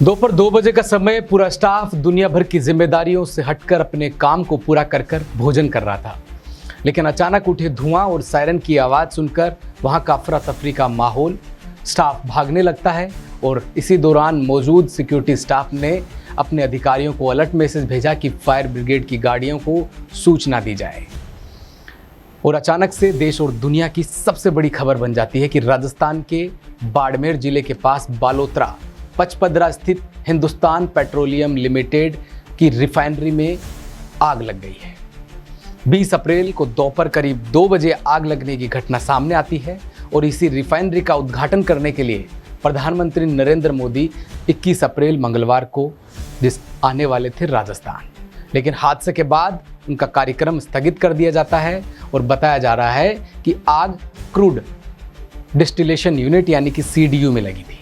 दोपहर 2 बजे का समय, पूरा स्टाफ दुनिया भर की जिम्मेदारियों से हटकर अपने काम को पूरा कर कर भोजन कर रहा था। लेकिन अचानक उठे धुआं और सायरन की आवाज़ सुनकर वहां का अफरा तफरी का माहौल, स्टाफ भागने लगता है और इसी दौरान मौजूद सिक्योरिटी स्टाफ ने अपने अधिकारियों को अलर्ट मैसेज भेजा कि फायर ब्रिगेड की गाड़ियों को सूचना दी जाए। और अचानक से देश और दुनिया की सबसे बड़ी खबर बन जाती है कि राजस्थान के बाड़मेर जिले के पास बालोतरा पचपदरा स्थित हिंदुस्तान पेट्रोलियम लिमिटेड की रिफाइनरी में आग लग गई है। 20 अप्रैल को दोपहर करीब 2 बजे आग लगने की घटना सामने आती है और इसी रिफाइनरी का उद्घाटन करने के लिए प्रधानमंत्री नरेंद्र मोदी 21 अप्रैल मंगलवार को आने वाले थे राजस्थान। लेकिन हादसे के बाद उनका कार्यक्रम स्थगित कर दिया जाता है और बताया जा रहा है कि आग क्रूड डिस्टिलेशन यूनिट यानी कि CDU में लगी थी,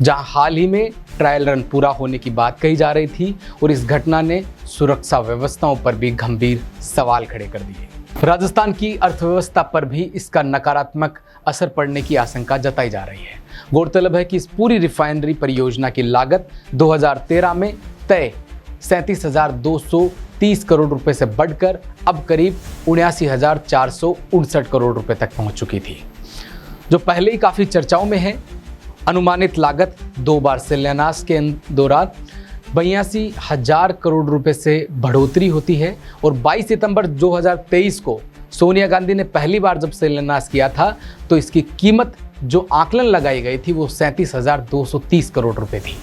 जहां हाल ही में ट्रायल रन पूरा होने की बात कही जा रही थी। और इस घटना ने सुरक्षा व्यवस्थाओं पर भी गंभीर सवाल खड़े कर दिए। राजस्थान की अर्थव्यवस्था पर भी इसका नकारात्मक असर पड़ने की आशंका जताई जा रही है। गौरतलब है कि इस पूरी रिफाइनरी परियोजना की लागत 2013 में तय 37,230 करोड़ रुपए से बढ़कर अब करीब 79,459 करोड़ रुपए तक पहुंच चुकी थी, जो पहले ही काफ़ी चर्चाओं में है। अनुमानित लागत 2 बार शिलान्यास के दौरान 82,000 करोड़ रुपए से बढ़ोतरी होती है और 22 सितंबर 2023 को सोनिया गांधी ने पहली बार जब शिलान्यास किया था तो इसकी कीमत जो आकलन लगाई गई थी वो 37,230 करोड़ रुपए थी।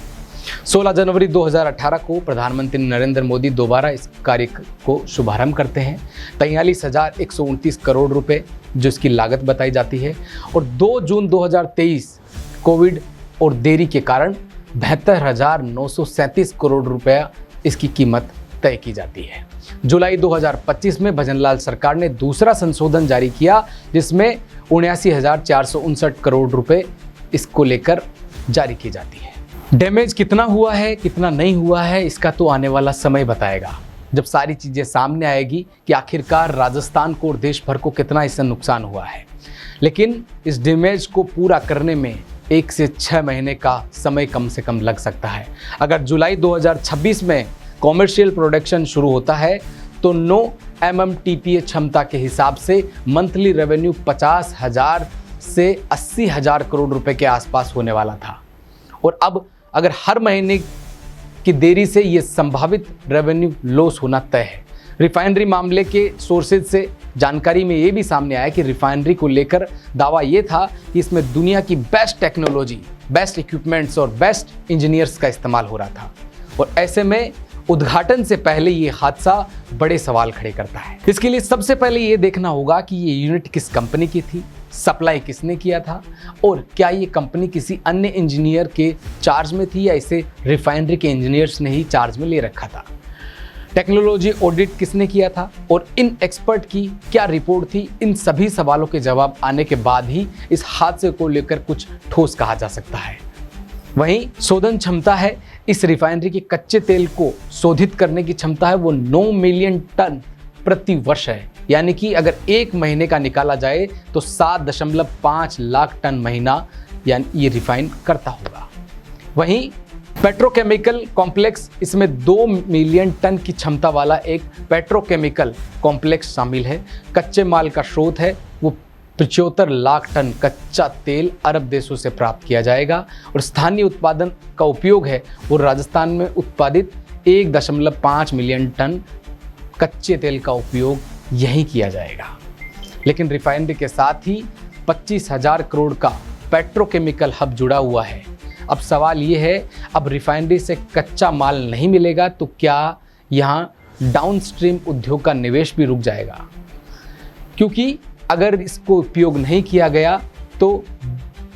16 जनवरी 2018 को प्रधानमंत्री नरेंद्र मोदी दोबारा इस कार्य को शुभारंभ करते हैं। 43,129 करोड़ रुपए जो इसकी लागत बताई जाती है और 2 जून 2023 कोविड और देरी के कारण 72,937 करोड़ रुपया इसकी कीमत तय की जाती है। जुलाई 2025 में भजनलाल सरकार ने दूसरा संशोधन जारी किया, जिसमें 79,459 करोड़ रुपए इसको लेकर जारी की जाती है। डैमेज कितना हुआ है कितना नहीं हुआ है इसका तो आने वाला समय बताएगा, जब सारी चीज़ें सामने आएगी कि आखिरकार राजस्थान को और देश भर को कितना इससे नुकसान हुआ है। लेकिन इस डैमेज को पूरा करने में 1 से 6 महीने का समय कम से कम लग सकता है। अगर जुलाई 2026 में कॉमर्शियल प्रोडक्शन शुरू होता है तो 9 MMTPA क्षमता के हिसाब से मंथली रेवेन्यू 50,000 से 80,000 करोड़ रुपए के आसपास होने वाला था। और अब अगर हर महीने की देरी से ये संभावित रेवेन्यू लॉस होना तय है। रिफाइनरी मामले के सोर्सेज से जानकारी में ये भी सामने आया कि रिफाइनरी को लेकर दावा ये था कि इसमें दुनिया की बेस्ट टेक्नोलॉजी, बेस्ट इक्विपमेंट्स और बेस्ट इंजीनियर्स का इस्तेमाल हो रहा था। और ऐसे में उद्घाटन से पहले ये हादसा बड़े सवाल खड़े करता है। इसके लिए सबसे पहले ये देखना होगा कि ये यूनिट किस कंपनी की थी, सप्लाई किसने किया था और क्या ये कंपनी किसी अन्य इंजीनियर के चार्ज में थी या इसे रिफाइनरी के इंजीनियर्स ने ही चार्ज में ले रखा था। टेक्नोलॉजी ऑडिट किसने किया था और इन एक्सपर्ट की क्या रिपोर्ट थी। इन सभी सवालों के जवाब आने के बाद ही इस हादसे को लेकर कुछ ठोस कहा जा सकता है। वहीं शोधन क्षमता है, इस रिफाइनरी के कच्चे तेल को शोधित करने की क्षमता है वो 9 मिलियन टन प्रति वर्ष है, यानी कि अगर 1 महीने का निकाला जाए तो 7.5 लाख टन महीना यानी ये रिफाइन करता होगा। वहीं पेट्रोकेमिकल कॉम्प्लेक्स, इसमें 2 मिलियन टन की क्षमता वाला एक पेट्रोकेमिकल कॉम्प्लेक्स शामिल है। कच्चे माल का स्रोत है वो 75 लाख टन कच्चा तेल अरब देशों से प्राप्त किया जाएगा और स्थानीय उत्पादन का उपयोग है वो राजस्थान में उत्पादित 1.5 मिलियन टन कच्चे तेल का उपयोग यहीं किया जाएगा। लेकिन रिफाइनरी के साथ ही 25,000 करोड़ का पेट्रोकेमिकल हब जुड़ा हुआ है। अब सवाल ये है, अब रिफाइनरी से कच्चा माल नहीं मिलेगा तो क्या यहाँ डाउनस्ट्रीम उद्योग का निवेश भी रुक जाएगा? क्योंकि अगर इसको उपयोग नहीं किया गया तो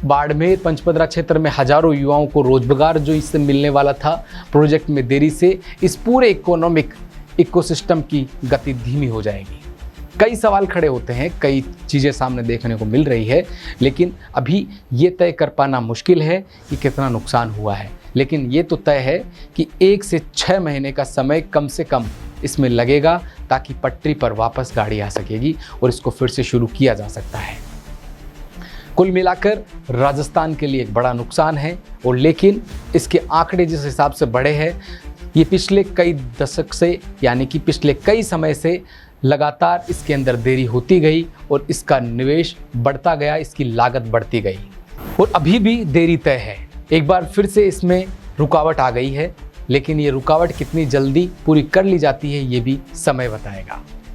बाड़मेर पंचपदरा क्षेत्र में हजारों युवाओं को रोजगार जो इससे मिलने वाला था, प्रोजेक्ट में देरी से इस पूरे इकोनॉमिक इकोसिस्टम की गति धीमी हो जाएगी। कई सवाल खड़े होते हैं, कई चीज़ें सामने देखने को मिल रही है, लेकिन अभी ये तय कर पाना मुश्किल है कि कितना नुकसान हुआ है। लेकिन ये तो तय है कि 1 से 6 महीने का समय कम से कम इसमें लगेगा ताकि पटरी पर वापस गाड़ी आ सकेगी और इसको फिर से शुरू किया जा सकता है। कुल मिलाकर राजस्थान के लिए एक बड़ा नुकसान है, और लेकिन इसके आंकड़े जिस हिसाब से बढ़े हैं, ये पिछले कई दशक से यानी कि पिछले कई समय से लगातार इसके अंदर देरी होती गई और इसका निवेश बढ़ता गया, इसकी लागत बढ़ती गई और अभी भी देरी तय है। एक बार फिर से इसमें रुकावट आ गई है, लेकिन ये रुकावट कितनी जल्दी पूरी कर ली जाती है ये भी समय बताएगा।